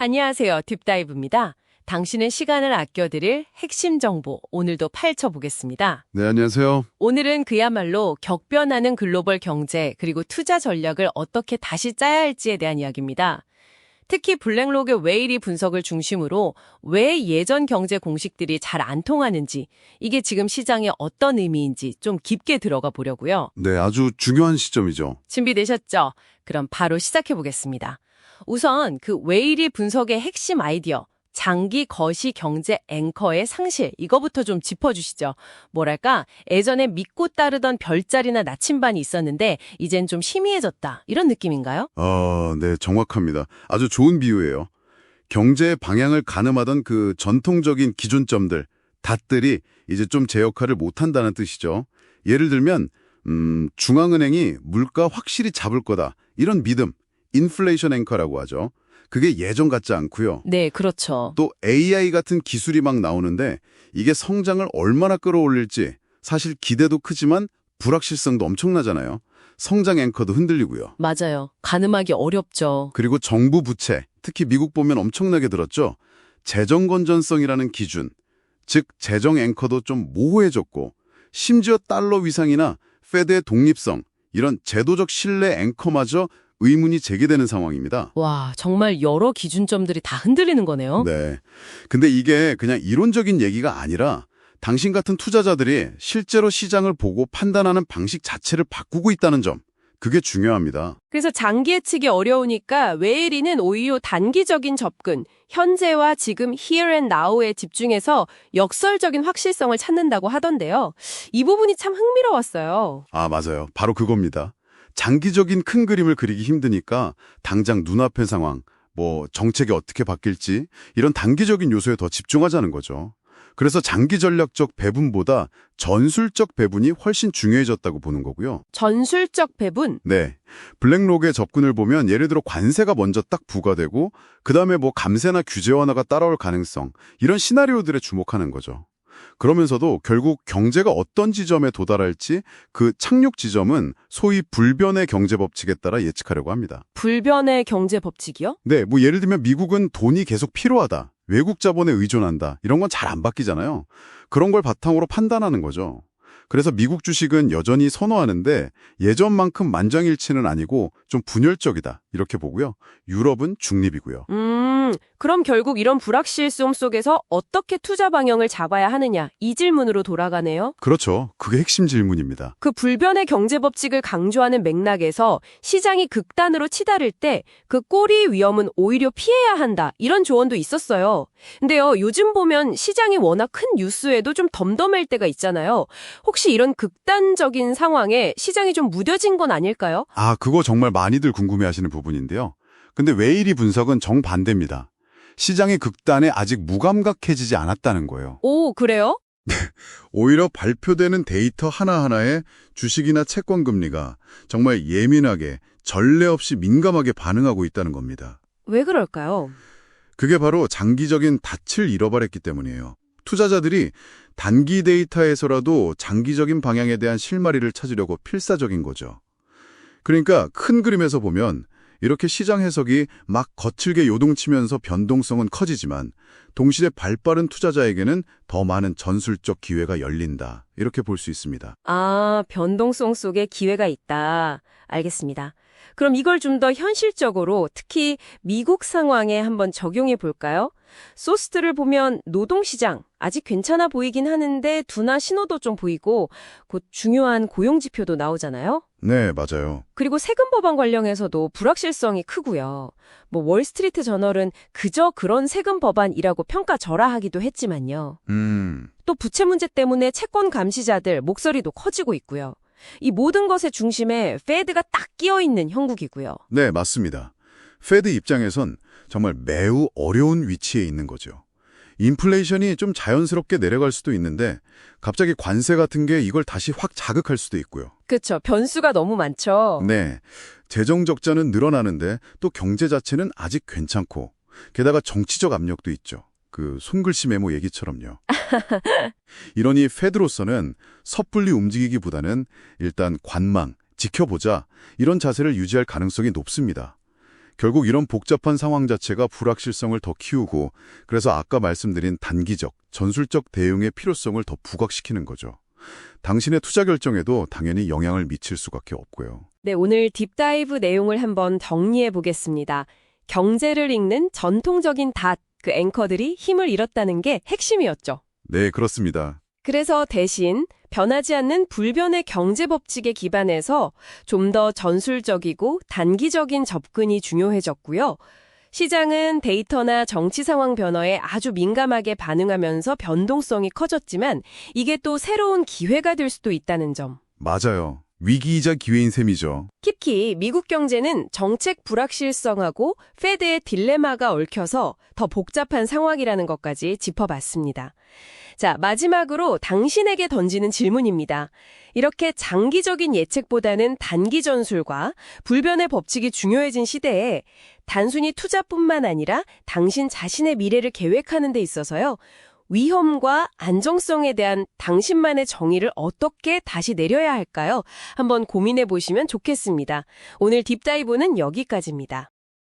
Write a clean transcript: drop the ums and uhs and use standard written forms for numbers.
안녕하세요. 딥다이브입니다. 당신의 시간을 아껴드릴 핵심 정보 오늘도 파헤쳐보겠습니다. 네, 안녕하세요. 오늘은 그야말로 격변하는 글로벌 경제 그리고 투자 전략을 어떻게 다시 짜야 할지에 대한 이야기입니다. 특히 블랙록의 웨일이 분석을 중심으로 왜 예전 경제 공식들이 잘 안 통하는지, 이게 지금 시장에 어떤 의미인지 좀 깊게 들어가 보려고요. 네, 아주 중요한 시점이죠. 준비되셨죠? 그럼 바로 시작해보겠습니다. 우선 그 웨일이 분석의 핵심 아이디어, 장기 거시 경제 앵커의 상실, 이거부터 좀 짚어주시죠. 뭐랄까, 예전에 믿고 따르던 별자리나 나침반이 있었는데 이젠 좀 희미해졌다, 이런 느낌인가요? 네, 정확합니다. 아주 좋은 비유예요. 경제의 방향을 가늠하던 그 전통적인 기준점들, 닷들이 이제 좀 제 역할을 못한다는 뜻이죠. 예를 들면 중앙은행이 물가 확실히 잡을 거다, 이런 믿음, 인플레이션 앵커라고 하죠. 그게 예전 같지 않고요. 네, 그렇죠. 또 AI 같은 기술이 막 나오는데 이게 성장을 얼마나 끌어올릴지 사실 기대도 크지만 불확실성도 엄청나잖아요. 성장 앵커도 흔들리고요. 맞아요. 가늠하기 어렵죠. 그리고 정부 부채, 특히 미국 보면 엄청나게 들었죠. 재정 건전성이라는 기준, 즉 재정 앵커도 좀 모호해졌고 심지어 달러 위상이나 페드의 독립성, 이런 제도적 신뢰 앵커마저 의문이 제기되는 상황입니다. 와, 정말 여러 기준점들이 다 흔들리는 거네요. 네. 근데 이게 그냥 이론적인 얘기가 아니라 당신 같은 투자자들이 실제로 시장을 보고 판단하는 방식 자체를 바꾸고 있다는 점, 그게 중요합니다. 그래서 장기 예측이 어려우니까 웨일이는 오히려 단기적인 접근, 현재와 지금 here and now에 집중해서 역설적인 확실성을 찾는다고 하던데요. 이 부분이 참 흥미로웠어요. 아, 맞아요. 바로 그겁니다. 장기적인 큰 그림을 그리기 힘드니까 당장 눈앞의 상황, 정책이 어떻게 바뀔지 이런 단기적인 요소에 더 집중하자는 거죠. 그래서 장기 전략적 배분보다 전술적 배분이 훨씬 중요해졌다고 보는 거고요. 전술적 배분? 네. 블랙록의 접근을 보면 예를 들어 관세가 먼저 딱 부과되고 그다음에 감세나 규제 완화가 따라올 가능성, 이런 시나리오들에 주목하는 거죠. 그러면서도 결국 경제가 어떤 지점에 도달할지 그 착륙 지점은 소위 불변의 경제 법칙에 따라 예측하려고 합니다. 불변의 경제 법칙이요? 네, 예를 들면 미국은 돈이 계속 필요하다, 외국 자본에 의존한다, 이런 건 잘 안 바뀌잖아요. 그런 걸 바탕으로 판단하는 거죠. 그래서 미국 주식은 여전히 선호하는데 예전만큼 만장일치는 아니고 좀 분열적이다, 이렇게 보고요. 유럽은 중립이고요. 그럼 결국 이런 불확실성 속에서 어떻게 투자 방향을 잡아야 하느냐, 이 질문으로 돌아가네요. 그렇죠. 그게 핵심 질문입니다. 그 불변의 경제 법칙을 강조하는 맥락에서 시장이 극단으로 치달을 때 그 꼬리 위험은 오히려 피해야 한다, 이런 조언도 있었어요. 근데요, 요즘 보면 시장이 워낙 큰 뉴스에도 좀 덤덤할 때가 있잖아요. 혹시 이런 극단적인 상황에 시장이 좀 무뎌진 건 아닐까요? 아, 그거 정말 많이들 궁금해하시는 부분인데요. 근데 웨일이 분석은 정반대입니다. 시장의 극단에 아직 무감각해지지 않았다는 거예요. 오, 그래요? 오히려 발표되는 데이터 하나하나에 주식이나 채권 금리가 정말 예민하게, 전례 없이 민감하게 반응하고 있다는 겁니다. 왜 그럴까요? 그게 바로 장기적인 닻을 잃어버렸기 때문이에요. 투자자들이 단기 데이터에서라도 장기적인 방향에 대한 실마리를 찾으려고 필사적인 거죠. 그러니까 큰 그림에서 보면 이렇게 시장 해석이 막 거칠게 요동치면서 변동성은 커지지만 동시에 발빠른 투자자에게는 더 많은 전술적 기회가 열린다, 이렇게 볼 수 있습니다. 아, 변동성 속에 기회가 있다. 알겠습니다. 그럼 이걸 좀 더 현실적으로, 특히 미국 상황에 한번 적용해 볼까요? 소스트를 보면 노동시장 아직 괜찮아 보이긴 하는데 둔화 신호도 좀 보이고 곧 중요한 고용지표도 나오잖아요. 네, 맞아요. 그리고 세금 법안 관련해서도 불확실성이 크고요. 월스트리트 저널은 그저 그런 세금 법안이라고 평가절하하기도 했지만요. 또 부채 문제 때문에 채권 감시자들 목소리도 커지고 있고요. 이 모든 것의 중심에 페드가 딱 끼어 있는 형국이고요. 네, 맞습니다. 페드 입장에선 정말 매우 어려운 위치에 있는 거죠. 인플레이션이 좀 자연스럽게 내려갈 수도 있는데 갑자기 관세 같은 게 이걸 다시 확 자극할 수도 있고요. 그렇죠. 변수가 너무 많죠. 네, 재정 적자는 늘어나는데 또 경제 자체는 아직 괜찮고 게다가 정치적 압력도 있죠. 그 손글씨 메모 얘기처럼요. 이러니 페드로서는 섣불리 움직이기보다는 일단 관망, 지켜보자, 이런 자세를 유지할 가능성이 높습니다. 결국 이런 복잡한 상황 자체가 불확실성을 더 키우고 그래서 아까 말씀드린 단기적, 전술적 대응의 필요성을 더 부각시키는 거죠. 당신의 투자 결정에도 당연히 영향을 미칠 수밖에 없고요. 네, 오늘 딥다이브 내용을 한번 정리해 보겠습니다. 경제를 읽는 전통적인 그 앵커들이 힘을 잃었다는 게 핵심이었죠. 네, 그렇습니다. 그래서 대신 변하지 않는 불변의 경제 법칙에 기반해서 좀 더 전술적이고 단기적인 접근이 중요해졌고요. 시장은 데이터나 정치 상황 변화에 아주 민감하게 반응하면서 변동성이 커졌지만 이게 또 새로운 기회가 될 수도 있다는 점. 맞아요. 위기이자 기회인 셈이죠. 특히 미국 경제는 정책 불확실성하고 페드의 딜레마가 얽혀서 더 복잡한 상황이라는 것까지 짚어봤습니다. 자, 마지막으로 당신에게 던지는 질문입니다. 이렇게 장기적인 예측보다는 단기 전술과 불변의 법칙이 중요해진 시대에 단순히 투자뿐만 아니라 당신 자신의 미래를 계획하는 데 있어서요. 위험과 안정성에 대한 당신만의 정의를 어떻게 다시 내려야 할까요? 한번 고민해 보시면 좋겠습니다. 오늘 딥다이브는 여기까지입니다.